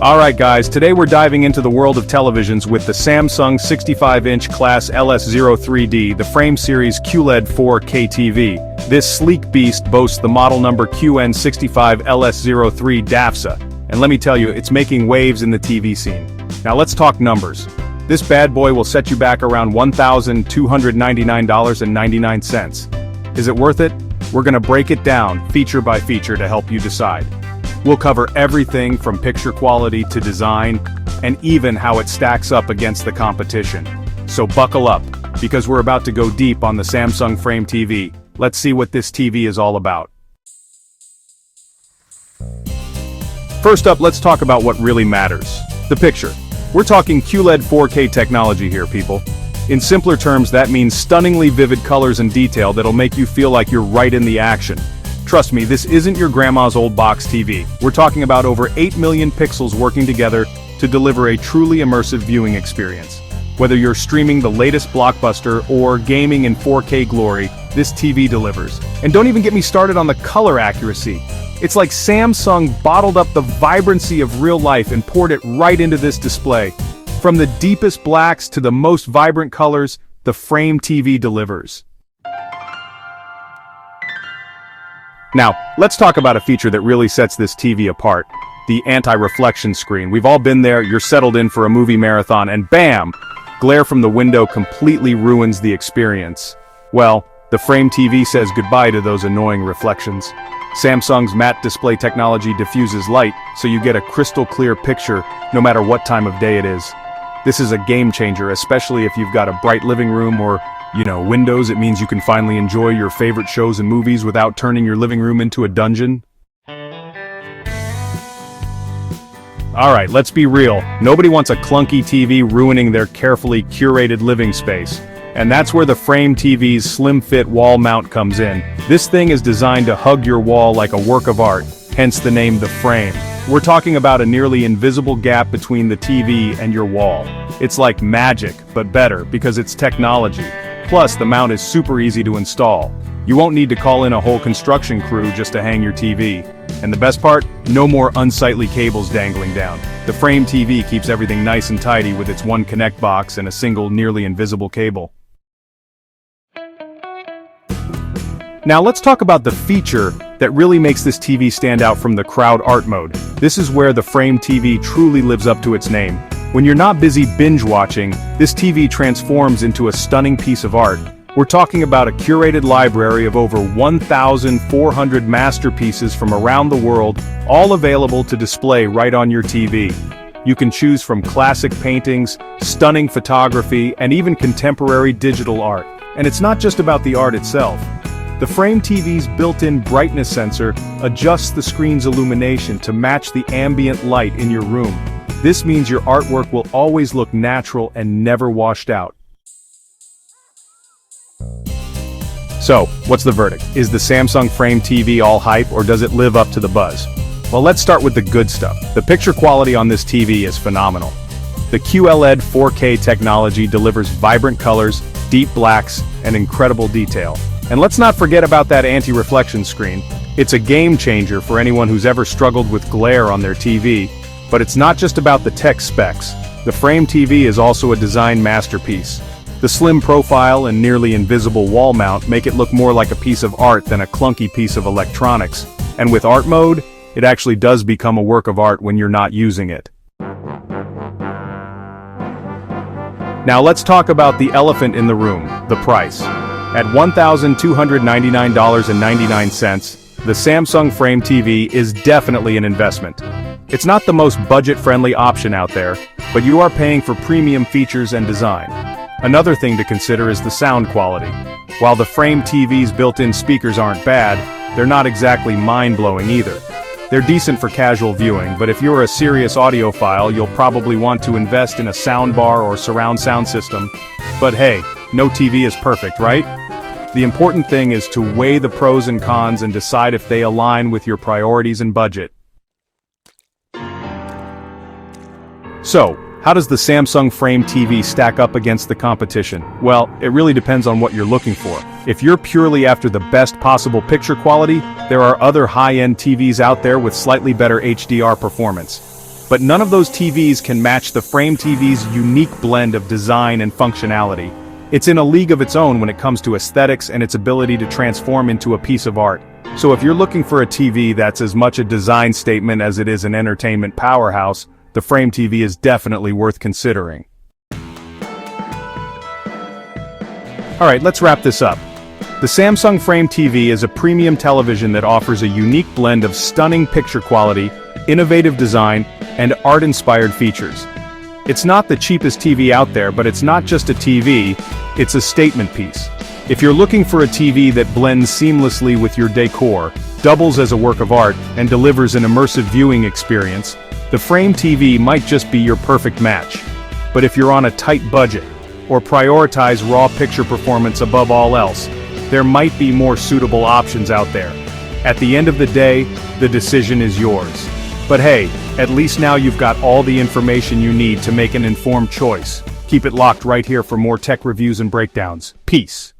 Alright guys, today we're diving into the world of televisions with the Samsung 65-inch class LS03D, the Frame Series QLED 4K TV. This sleek beast boasts the model number QN65LS03DAFXZA, and let me tell you, it's making waves in the TV scene. Now let's talk numbers. This bad boy will set you back around $1,299.99. Is it worth it? We're gonna break it down, feature by feature, to help you decide. We'll cover everything from picture quality to design, and even how it stacks up against the competition. So buckle up, because we're about to go deep on the Samsung Frame TV. Let's see what this TV is all about. First up, let's talk about what really matters. The picture. We're talking QLED 4K technology here, people. In simpler terms, that means stunningly vivid colors and detail that'll make you feel like you're right in the action. Trust me, this isn't your grandma's old box TV. We're talking about over 8 million pixels working together to deliver a truly immersive viewing experience. Whether you're streaming the latest blockbuster or gaming in 4K glory, this TV delivers. And don't even get me started on the color accuracy. It's like Samsung bottled up the vibrancy of real life and poured it right into this display. From the deepest blacks to the most vibrant colors, the Frame TV delivers. Now, let's talk about a feature that really sets this TV apart. The anti-reflection screen. We've all been there, you're settled in for a movie marathon, and bam! Glare from the window completely ruins the experience. Well, the Frame TV says goodbye to those annoying reflections. Samsung's matte display technology diffuses light, so you get a crystal clear picture, no matter what time of day it is. This is a game changer, especially if you've got a bright living room or, windows. It means you can finally enjoy your favorite shows and movies without turning your living room into a dungeon. Alright, let's be real. Nobody wants a clunky TV ruining their carefully curated living space. And that's where the Frame TV's slim fit wall mount comes in. This thing is designed to hug your wall like a work of art, hence the name The Frame. We're talking about a nearly invisible gap between the TV and your wall. It's like magic, but better, because it's technology. Plus, the mount is super easy to install. You won't need to call in a whole construction crew just to hang your TV. And the best part? No more unsightly cables dangling down. The Frame TV keeps everything nice and tidy with its one connect box and a single nearly invisible cable. Now let's talk about the feature that really makes this TV stand out from the crowd art mode. This is where the Frame TV truly lives up to its name. When you're not busy binge watching, this TV transforms into a stunning piece of art. We're talking about a curated library of over 1,400 masterpieces from around the world, all available to display right on your TV. You can choose from classic paintings, stunning photography, and even contemporary digital art. And it's not just about the art itself. The Frame TV's built-in brightness sensor adjusts the screen's illumination to match the ambient light in your room. This means your artwork will always look natural and never washed out. So, what's the verdict? Is the Samsung Frame TV all hype, or does it live up to the buzz? Well, let's start with the good stuff. The picture quality on this TV is phenomenal. The QLED 4K technology delivers vibrant colors, deep blacks, and incredible detail. And let's not forget about that anti-reflection screen. It's a game changer for anyone who's ever struggled with glare on their TV. But it's not just about the tech specs. The Frame TV is also a design masterpiece. The slim profile and nearly invisible wall mount make it look more like a piece of art than a clunky piece of electronics. And with art mode, it actually does become a work of art when you're not using it. Now let's talk about the elephant in the room, the price. At $1,299.99, the Samsung Frame TV is definitely an investment. It's not the most budget-friendly option out there, but you are paying for premium features and design. Another thing to consider is the sound quality. While the Frame TV's built-in speakers aren't bad, they're not exactly mind-blowing either. They're decent for casual viewing, but if you're a serious audiophile, you'll probably want to invest in a soundbar or surround sound system. But hey, no TV is perfect, right? The important thing is to weigh the pros and cons and decide if they align with your priorities and budget. So, how does the Samsung Frame TV stack up against the competition? Well, it really depends on what you're looking for. If you're purely after the best possible picture quality, there are other high-end TVs out there with slightly better HDR performance. but none of those TVs can match the Frame TV's unique blend of design and functionality. It's in a league of its own when it comes to aesthetics and its ability to transform into a piece of art. So if you're looking for a TV that's as much a design statement as it is an entertainment powerhouse, the Frame TV is definitely worth considering. Alright, let's wrap this up. The Samsung Frame TV is a premium television that offers a unique blend of stunning picture quality, innovative design, and art-inspired features. It's not the cheapest TV out there, but it's not just a TV, it's a statement piece. If you're looking for a TV that blends seamlessly with your decor, doubles as a work of art, and delivers an immersive viewing experience, the Frame TV might just be your perfect match. But if you're on a tight budget, or prioritize raw picture performance above all else, there might be more suitable options out there. At the end of the day, the decision is yours. But hey, at least now you've got all the information you need to make an informed choice. Keep it locked right here for more tech reviews and breakdowns. Peace.